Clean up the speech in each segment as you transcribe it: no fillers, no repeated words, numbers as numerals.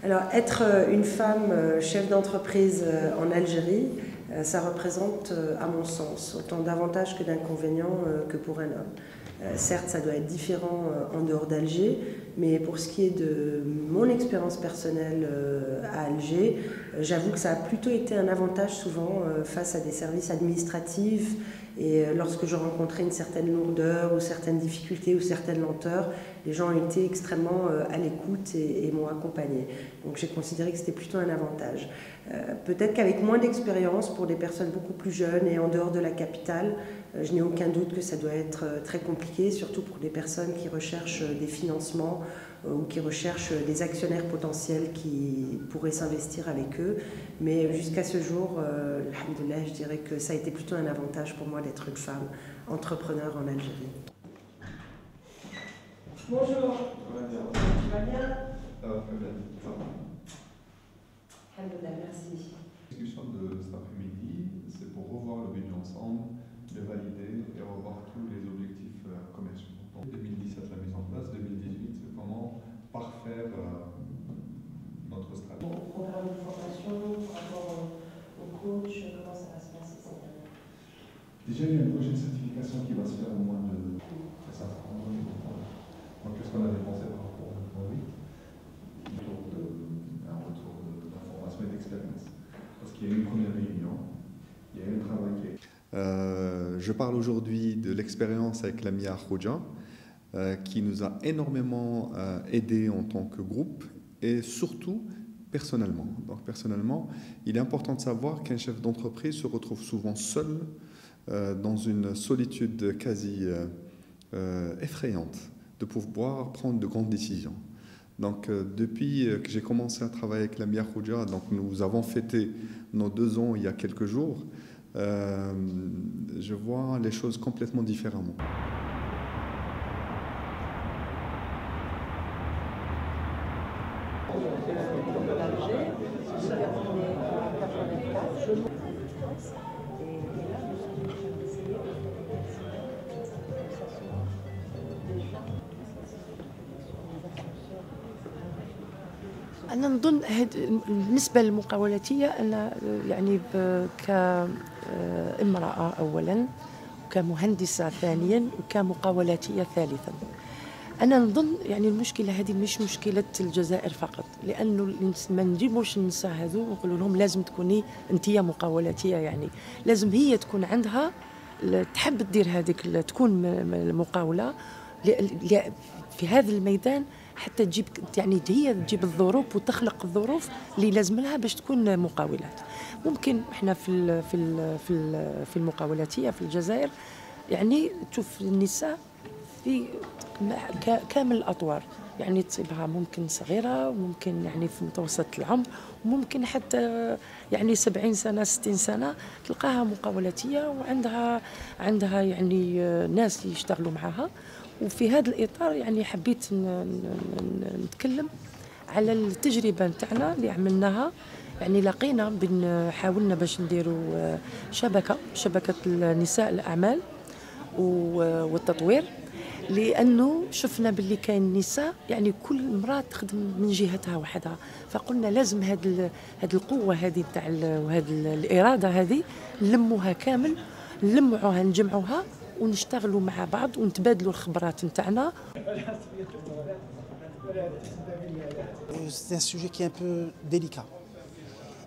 Alors, être une femme chef d'entreprise en Algérie, ça représente, à mon sens, autant d'avantages que d'inconvénients que pour un homme. Certes, ça doit être différent en dehors d'Alger, mais pour ce qui est de mon expérience personnelle à Alger, j'avoue que ça a plutôt été un avantage souvent face à des services administratifs et lorsque je rencontrais une certaine lourdeur ou certaines difficultés ou certaines lenteurs, les gens ont été extrêmement à l'écoute et m'ont accompagnée. Donc j'ai considéré que c'était plutôt un avantage. Peut-être qu'avec moins d'expérience, pour des personnes beaucoup plus jeunes et en dehors de la capitale, je n'ai aucun doute que ça doit être très compliqué, surtout pour des personnes qui recherchent des financements ou qui recherchent des actionnaires potentiels qui pourraient s'investir avec eux. Mais jusqu'à ce jour, alhamdoulilah, je dirais que ça a été plutôt un avantage pour moi d'être une femme entrepreneur en Algérie. Bonjour. Tu vas bien? Ça va très bien. Ça va. Alhamdoulilah, merci. La discussion de cet après-midi, c'est pour revoir le budget ensemble, le valider et revoir tous les objectifs commerciaux. Donc 2017, la mise en place, 2018, c'est comment parfaire notre stratégie. Au programme de formation, par rapport au coach, comment ça va se passer cette année? Déjà, il y a une prochaine certification qui va se faire au mois de... C'est ça. Donc, qu'est-ce qu'on a dépensé par rapport au oui, un retour d'information et d'expérience. Parce qu'il y a eu une première réunion, il y a eu un travail qui est... Je parle aujourd'hui de l'expérience avec Lamia Khoudia, qui nous a énormément aidés en tant que groupe et surtout personnellement. Donc personnellement, il est important de savoir qu'un chef d'entreprise se retrouve souvent seul dans une solitude quasi effrayante de pouvoir prendre de grandes décisions. Donc depuis que j'ai commencé à travailler avec Lamia Khoudia, donc nous avons fêté nos 2 ans il y a quelques jours, je vois les choses complètement différemment. أنا نظن بالنسبة للمقاولاتية أنا يعني كامرأة أولاً وكمهندسة ثانياً وكمقاولاتية ثالثاً. أنا نظن يعني المشكلة هذه مش مشكلة الجزائر فقط، لأنه ما نجيبوش النساء هذو ونقولوا لهم لازم تكوني أنتية مقاولاتية، يعني لازم هي تكون عندها تحب تدير هذيك تكون مقاولة في هذا الميدان حتى تجيب يعني هي تجيب الظروف وتخلق الظروف اللي لازم لها باش تكون مقاولات. ممكن احنا في المقاولاتية في الجزائر يعني تشوف النساء في كامل الأطوار، يعني تصيبها ممكن صغيرة وممكن يعني في متوسط العمر وممكن حتى يعني 70 سنة 60 سنة تلقاها مقاولاتية وعندها يعني ناس يشتغلوا معها. وفي هذا الإطار يعني حبيت نتكلم على التجربة نتاعنا اللي عملناها، يعني لقينا حاولنا باش نديروا شبكة النساء الأعمال والتطوير، لأنه شفنا باللي كاين نساء يعني كل امرأة تخدم من جهتها وحدها، فقلنا لازم هذه القوة هذه تاع وهذه الإرادة هذه نلموها كامل، نلمعوها نجمعوها ونشتغلوا مع بعض ونتبادلوا الخبرات نتاعنا. C'est un sujet qui est un peu délicat.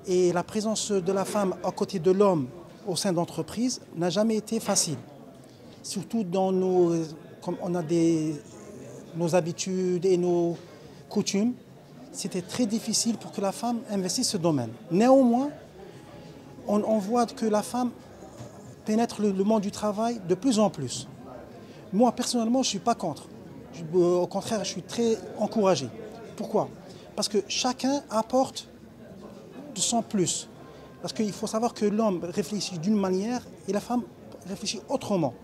Et la présence de la femme à côté de l'homme au sein d'entreprises n'a jamais été facile. Surtout dans comme on a nos habitudes et nos coutumes, c'était très difficile pour que la femme investisse ce domaine. Néanmoins, on voit que la femme pénètre le monde du travail de plus en plus. Moi, personnellement, je ne suis pas contre. Au contraire, je suis très encouragé. Pourquoi? Parce que chacun apporte de son plus. Parce qu'il faut savoir que l'homme réfléchit d'une manière et la femme réfléchit autrement.